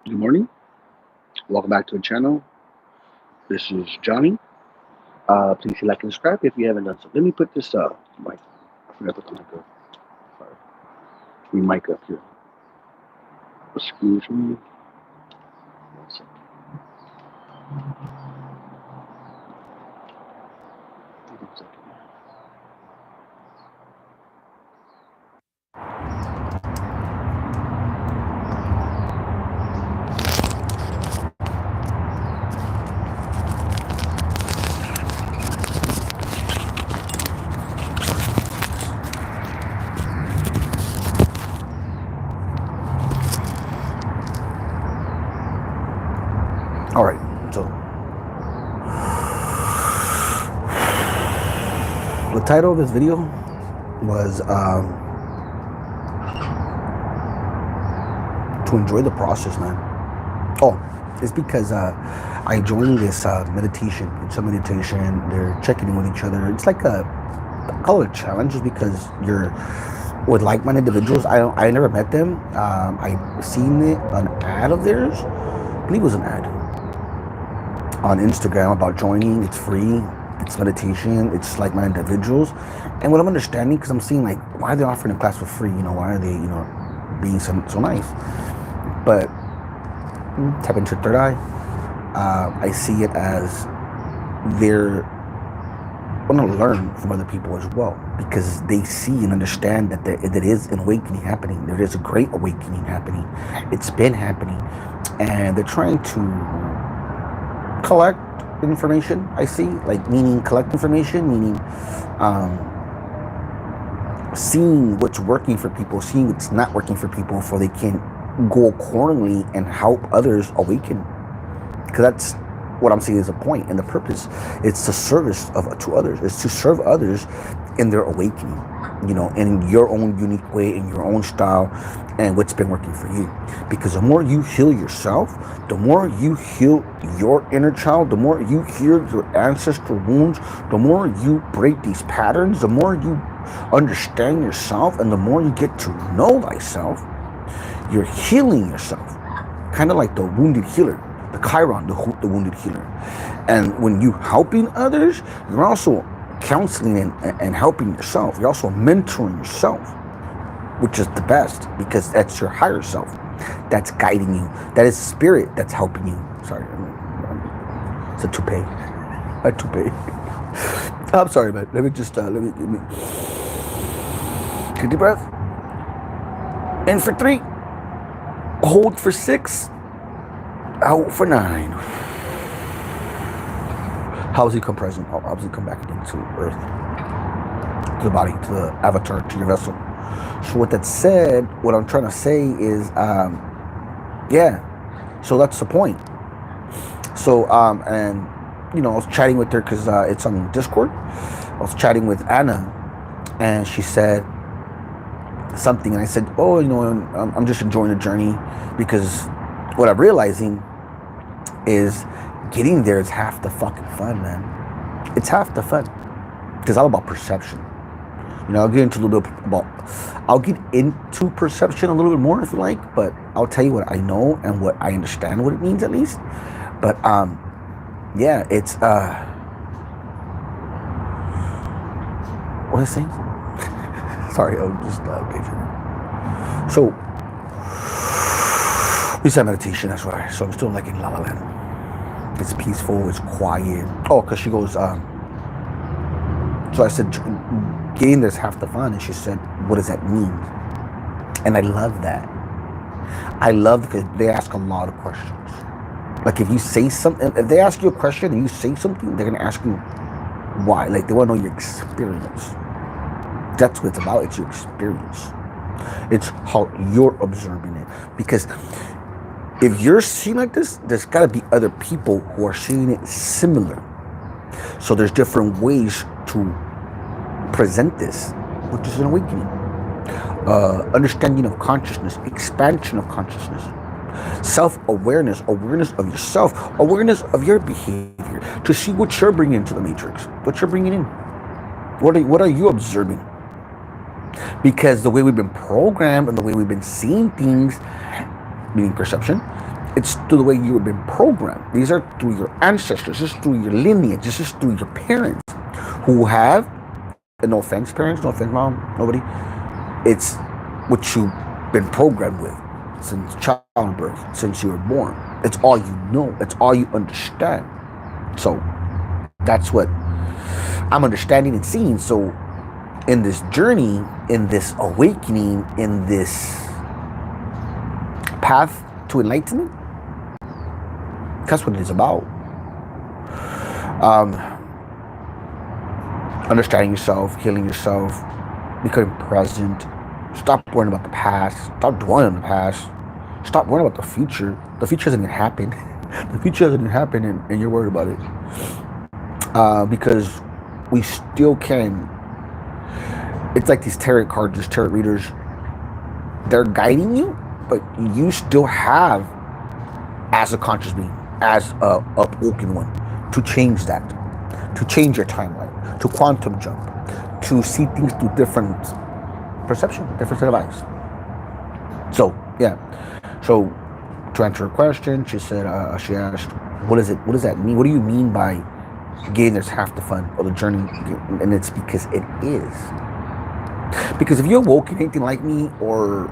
Good morning. Welcome back to the channel. This is Johnny. Please like and subscribe if you haven't done so. Let me put this mic. I forgot to put the mic up. Sorry. Let me mic up here. Excuse me. 1 second. Give me a second. All right. So the title of this video was to enjoy the process, man. Oh, it's because I joined this meditation. It's a meditation. They're checking in with each other. It's like I call it a challenge, just because you're with like-minded individuals. I never met them. I seen an ad of theirs. I believe it was an ad on Instagram about joining. It's free. It's meditation. It's like-minded individuals. And what I'm understanding, because I'm seeing like, why are they offering a class for free? Why are they, being so nice? But tap into third eye. I see it as they're want to learn from other people as well, because they see and understand that there is an awakening happening. There is a great awakening happening. It's been happening, and they're trying to collect information. I see, meaning collect information, meaning seeing what's working for people, seeing what's not working for people, so they can go accordingly and help others awaken. Because that's what I'm seeing is a point and the purpose. It's the service to others. It's to serve others in their awakening, in your own unique way, in your own style, and what's been working for you. Because the more you heal yourself, the more you heal your inner child, the more you heal your ancestral wounds, the more you break these patterns, the more you understand yourself, and the more you get to know thyself, you're healing yourself. Kind of like the wounded healer. The Chiron, the wounded healer. And when you helping others, you're also counseling and helping yourself. You're also mentoring yourself, which is the best, because that's your higher self that's guiding you. That is spirit that's helping you. Sorry, it's a toupee. A toupee. I'm sorry, man. Let me just let me take a deep breath. In for 3. Hold for 6. Out for 9. How does he come present? How does he come back again to Earth? To the body, to the avatar, to your vessel. So with that said, what I'm trying to say is, so that's the point. So, and, I was chatting with her because it's on Discord. I was chatting with Anna, and she said something, and I said, oh, I'm just enjoying the journey, because what I'm realizing is getting there is half the fucking fun, man. It's half the fun. Because it's all about perception. I'll get into perception a little bit more if you like, but I'll tell you what I know and what I understand what it means, at least. But it's what was I saying? Sorry, I'm just paging. So we said meditation, that's why. So I'm still like in La La Land. It's peaceful, it's quiet. Oh, because she goes, so I said, getting there's half the fun. And she said, what does that mean? And I love that. I love, because they ask a lot of questions. Like if you say something, if they ask you a question and you say something, they're going to ask you why. Like they want to know your experience. That's what it's about. It's your experience. It's how you're observing it. Because if you're seeing like this, there's got to be other people who are seeing it similar. So there's different ways to present this, which is an awakening. Understanding of consciousness, expansion of consciousness, self-awareness, awareness of yourself, awareness of your behavior, to see what you're bringing into the matrix, what you're bringing in. What are you observing? Because the way we've been programmed and the way we've been seeing things, meaning perception, It's through the way you have been programmed. These are through your ancestors. This is through your lineage. This is through your parents who have, and no offense parents, no offense mom, nobody. It's what you've been programmed with since childbirth, since you were born. It's all you know. It's all you understand. So that's what I'm understanding and seeing. So in this journey, in this awakening, in this path to enlightenment, that's what it is about. Understanding yourself, healing yourself, becoming present. Stop worrying about the past. Stop dwelling on the past. Stop worrying about the future. The future doesn't even happen. The future doesn't even happen, and you're worried about it. Because we still can. It's like these tarot cards, these tarot readers. They're guiding you, but you still have, as a conscious being, as a awoken one, to change that, to change your timeline, to quantum jump, to see things through different perception, different set of eyes. So yeah, so to answer her question, she said, she asked, what does that mean? What do you mean by getting there's half the fun of the journey? And it's because it is. Because if you're awoken anything like me, or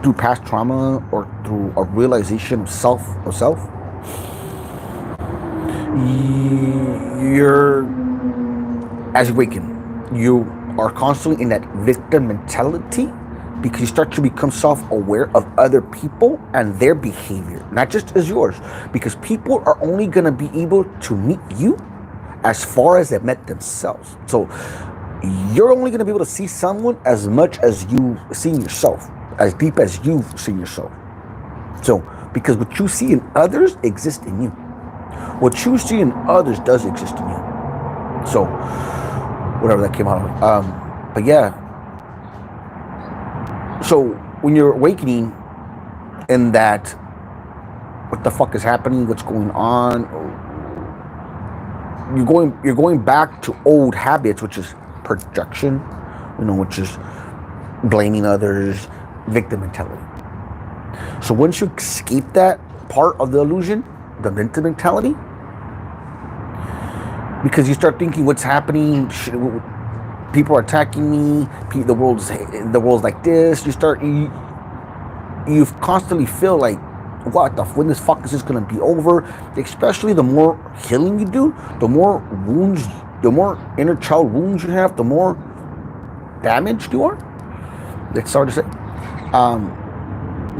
through past trauma, or through a realization of self, you're, as you awaken, you are constantly in that victim mentality, because you start to become self-aware of other people and their behavior, not just as yours, because people are only going to be able to meet you as far as they've met themselves. So you're only going to be able to see someone as much as you've seen yourself, as deep as you've seen yourself. So, because what you see in others exists in you. What you see in others does exist in you. So, whatever that came out of. But yeah. So, when you're awakening in that, what the fuck is happening, what's going on, you're going back to old habits, which is projection, which is blaming others, victim mentality. So once you escape that part of the illusion, the victim mentality, because you start thinking what's happening, people are attacking me, the world's like this, you constantly feel like, when this fuck is this gonna be over? Especially the more healing you do, the more wounds, the more inner child wounds you have, the more damaged you are. It's hard to say.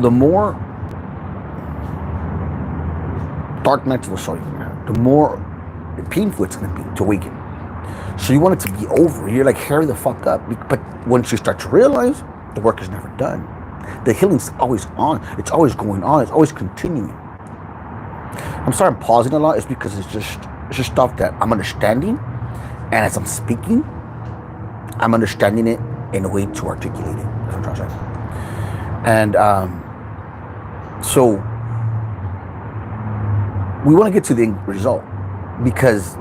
The more dark nights of the soul you're gonna have, the more painful it's gonna be to awaken. So you want it to be over. You're like, hurry the fuck up. But once you start to realize, the work is never done. The healing's always on. It's always going on. It's always continuing. I'm sorry I'm pausing a lot. It's because it's just stuff that I'm understanding, and as I'm speaking, I'm understanding it in a way to articulate it. That's what I'm trying to say. And so we want to get to the end result, because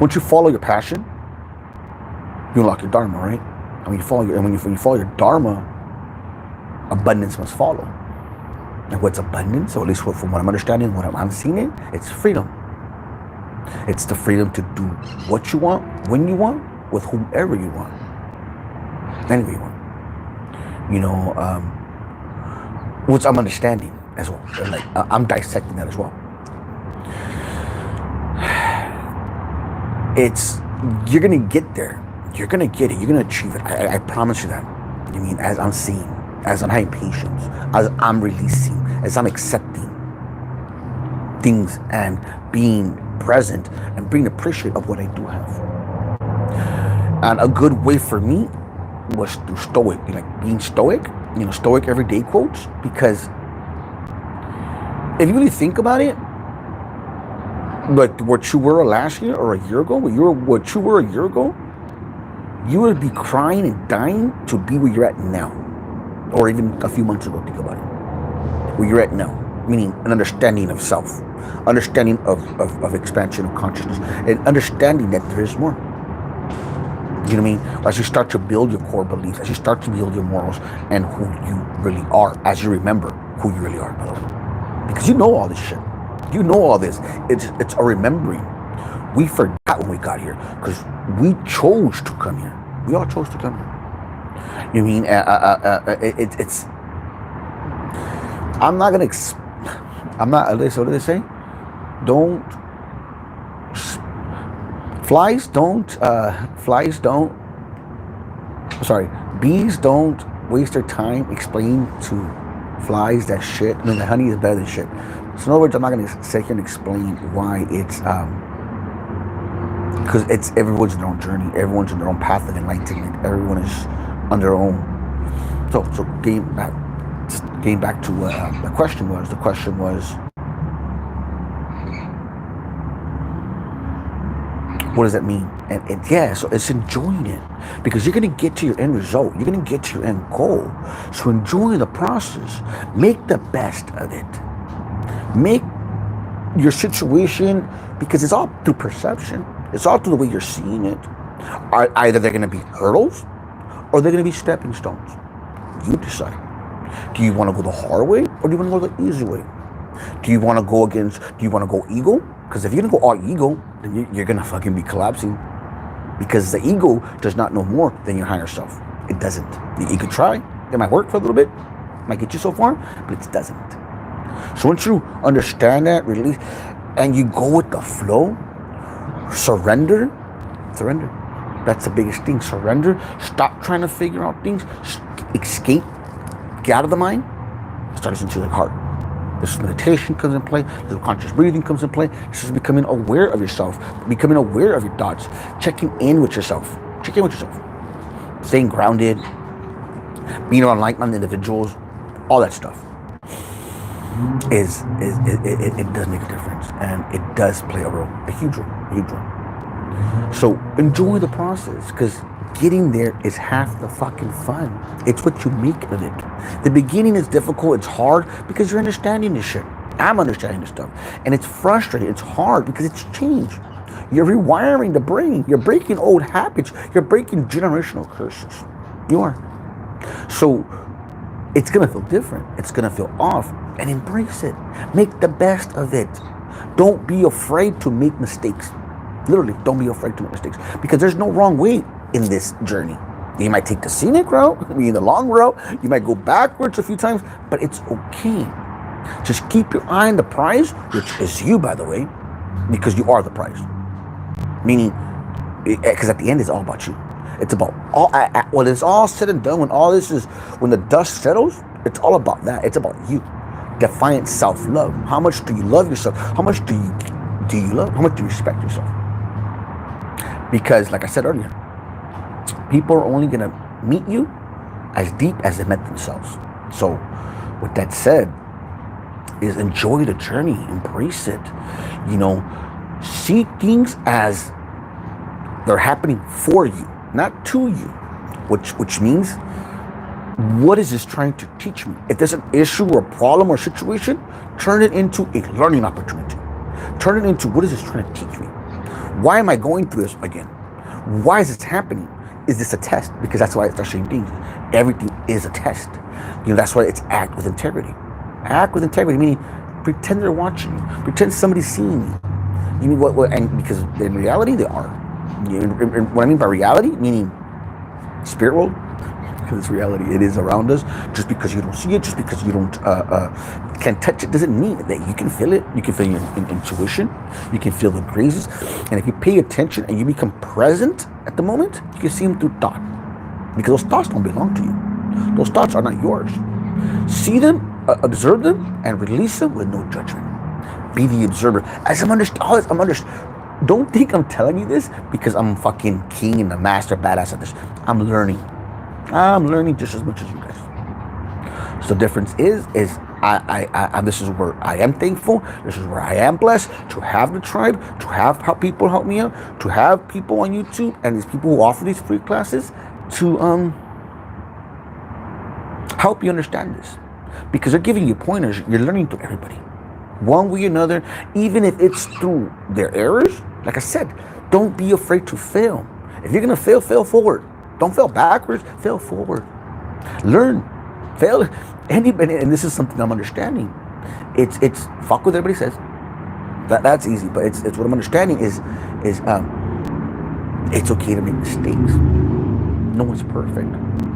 once you follow your passion, you unlock your dharma, right? And when you follow your dharma, abundance must follow. And what's abundance? So at least from what I'm understanding, what I'm seeing, it's freedom. It's the freedom to do what you want, when you want, with whomever you want, anywhere you want. Which I'm understanding as well. And like I'm dissecting that as well. You're gonna get there. You're gonna get it. You're gonna achieve it. I promise you that. I mean, as I'm seeing, as I'm having patience, as I'm releasing, as I'm accepting things and being present and being appreciative of what I do have. And a good way for me was through stoic, like being stoic, stoic everyday quotes, because if you really think about it, like what you were last year or a year ago, what you were a year ago, you would be crying and dying to be where you're at now, or even a few months ago. Think about it, where you're at now, meaning an understanding of self, understanding of expansion of consciousness, and understanding that there is more. You know what I mean? As you start to build your core beliefs, as you start to build your morals and who you really are, as you remember who you really are, by the way. Because you know all this shit. You know all this. It's a remembering. We forgot when we got here because we chose to come here. We all chose to come here. You know what I mean? It's. I'm not gonna. I'm not. What do they say? Don't. Flies don't. Sorry, bees don't waste their time explaining to flies that shit. I mean, the honey is better than shit. So in other words, I'm not gonna sit here and explain why it's because it's everyone's in their own journey, everyone's in their own path of enlightenment, everyone is on their own. So getting back to what the question was. The question was, what does that mean? And yeah, so it's enjoying it because you're gonna get to your end result. You're gonna get to your end goal. So enjoy the process. Make the best of it. Make your situation, because it's all through perception. It's all through the way you're seeing it. Either they're gonna be hurdles or they're gonna be stepping stones. You decide. Do you want to go the hard way or do you want to go the easy way? Do you want to go ego? Because if you're gonna go all ego, then you're gonna fucking be collapsing. Because the ego does not know more than your higher self. It doesn't. You could try. It might work for a little bit. Might get you so far, but it doesn't. So once you understand that, release, and you go with the flow, surrender. That's the biggest thing. Surrender. Stop trying to figure out things. Escape. Get out of the mind. Start listening to the heart. This is meditation comes in play. This is conscious breathing comes in play. This is becoming aware of yourself. Becoming aware of your thoughts. Checking in with yourself. Check in with yourself. Staying grounded. Being around like-minded individuals. All that stuff. It does make a difference. And it does play a role. A huge role. So enjoy the process, because getting there is half the fucking fun. It's what you make of it. The beginning is difficult, it's hard, because you're understanding this shit. I'm understanding this stuff. And it's frustrating, it's hard, because it's change. You're rewiring the brain. You're breaking old habits. You're breaking generational curses. You are. So it's going to feel different. It's going to feel off. And embrace it. Make the best of it. Don't be afraid to make mistakes. Literally, don't be afraid to make mistakes. Because there's no wrong way in this journey. You might take the scenic route, the long route. You might go backwards a few times, but it's okay. Just keep your eye on the prize, which is you, by the way, because you are the prize. Meaning, because at the end, it's all about you. It's about all. When it's all said and done, when the dust settles, it's all about that. It's about you. Defiant self-love. How much do you love yourself? How much do you love? How much do you respect yourself? Because, like I said earlier, people are only going to meet you as deep as they met themselves. So, with that said, is enjoy the journey, embrace it. See things as they're happening for you, not to you. Which means, what is this trying to teach me? If there's an issue or a problem or situation, turn it into a learning opportunity. Turn it into, what is this trying to teach me? Why am I going through this again? Why is this happening? Is this a test? Because that's why I start saying things. Everything is a test. That's why it's act with integrity. Act with integrity, meaning pretend they're watching you. Pretend somebody's seeing you. You mean what? And because in reality, they are. What I mean by reality, meaning spirit world, because it's reality. It is around us. Just because you don't see it, just because you don't can't touch it, doesn't mean that you can feel it. You can feel your intuition. You can feel the grazes. And if you pay attention and you become present at the moment, you can see them through thought. Because those thoughts don't belong to you. Those thoughts are not yours. See them, observe them, and release them with no judgment. Be the observer. As I'm don't think I'm telling you this because I'm fucking king and the master badass at this. I'm learning. I'm learning just as much as you guys. So the difference is I this is where I am thankful. This is where I am blessed to have the tribe, to have people help me out, to have people on YouTube and these people who offer these free classes to help you understand this. Because they're giving you pointers. You're learning through everybody. One way or another, even if it's through their errors. Like I said, don't be afraid to fail. If you're gonna fail, fail forward. Don't fail backwards, fail forward. Learn. Fail. Anybody, and this is something I'm understanding. It's fuck what everybody says. That's easy, but it's what I'm understanding is it's okay to make mistakes. No one's perfect.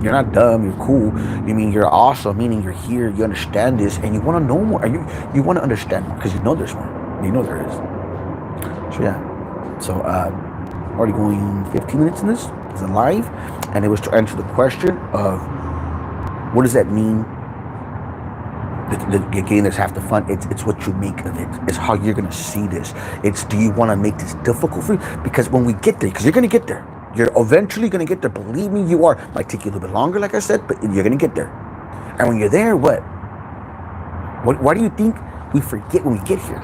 You're not dumb, you're cool. You mean you're awesome, meaning you're here, you understand this, and you want to know more. You want to understand more because you know there's more. You know there is. So yeah. So already going 15 minutes in this. It's live, and it was to answer the question of what does that mean? The game is half the fun. It's what you make of it. It's how you're gonna see this. It's, do you want to make this difficult for you? Because when we get there, because you're gonna get there. You're eventually gonna get there. Believe me, you are. Might take you a little bit longer, like I said, but you're gonna get there. And when you're there, what? Why do you think we forget when we get here?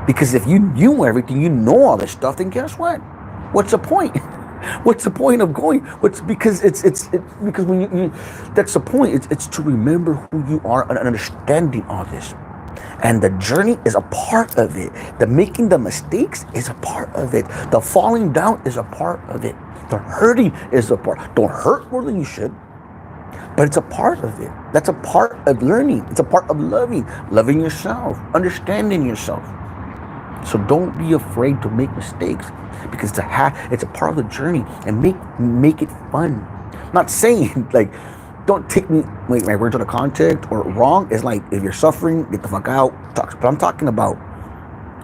Because if you knew everything, you know all this stuff, then guess what? What's the point? What's the point of going? Because because when you that's the point. It's to remember who you are and understanding all this. And the journey is a part of it. The making the mistakes is a part of it. The falling down is a part of it. The hurting is a part. Don't hurt more than you should, but it's a part of it. That's a part of learning. It's a part of loving yourself, understanding yourself. So don't be afraid to make mistakes, because it's a part of the journey, and make it fun. I'm not saying like, don't take my words out of context or wrong. It's like, if you're suffering, get the fuck out. But I'm talking about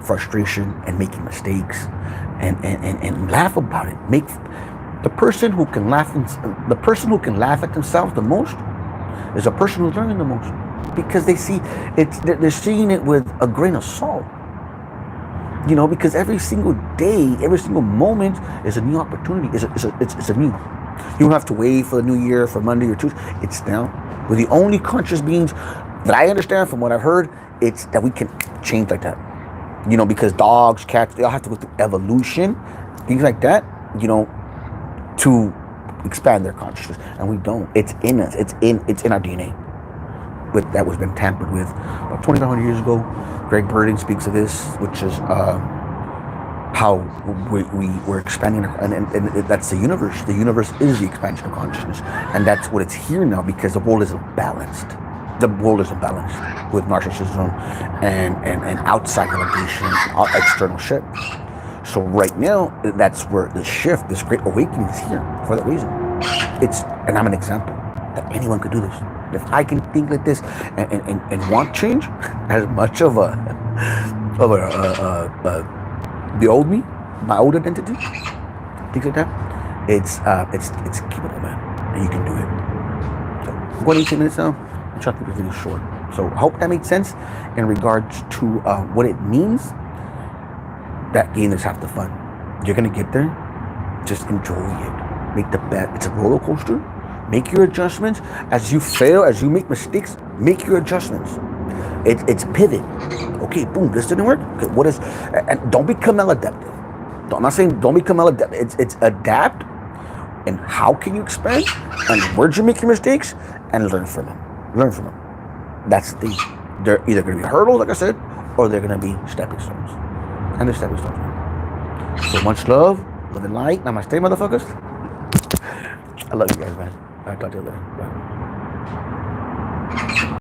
frustration and making mistakes, and laugh about it. Make the person who can laugh at themselves the most is a person who's learning the most, because they see they're seeing it with a grain of salt. You know, because every single day, every single moment is a new opportunity. It's a new. You don't have to wait for the new year, for Monday or Tuesday. It's now. We're the only conscious beings that I understand from what I've heard. It's that we can change like that. You know, because dogs, cats, they all have to go through evolution, things like that, you know, to expand their consciousness. And we don't. It's in us. It's in our DNA. That was been tampered with about 2,500 years ago. Greg Burden speaks of this, which is how we're expanding, and that's the universe. The universe is the expansion of consciousness, and that's what it's here now, because the world is imbalanced. The world is imbalanced with narcissism and outside validation, external shit. So right now, that's where the shift, this great awakening is here for that reason. And I'm an example that anyone could do this. If I can think like this and want change, as much of the old me, my old identity, things like that, it's keepable, man, and you can do it. So I'm going 18 minutes now. I'm trying to keep the video short. So I hope that made sense in regards to what it means. That game is half the fun. You're gonna get there. Just enjoy it. Make the bet. It's a roller coaster. Make your adjustments. As you fail, as you make mistakes, make your adjustments. It's pivot. Okay, boom, this didn't work. Okay, what is, and don't become maladaptive. I'm not saying don't become maladaptive. It's adapt, and how can you expand, and where'd you make your mistakes, and learn from them. Learn from them. That's the thing. They're either going to be hurdles, like I said, or they're going to be stepping stones. And they're stepping stones, man. So much love and light. Namaste, motherfuckers. I love you guys, man. I'll talk to you later. Bye.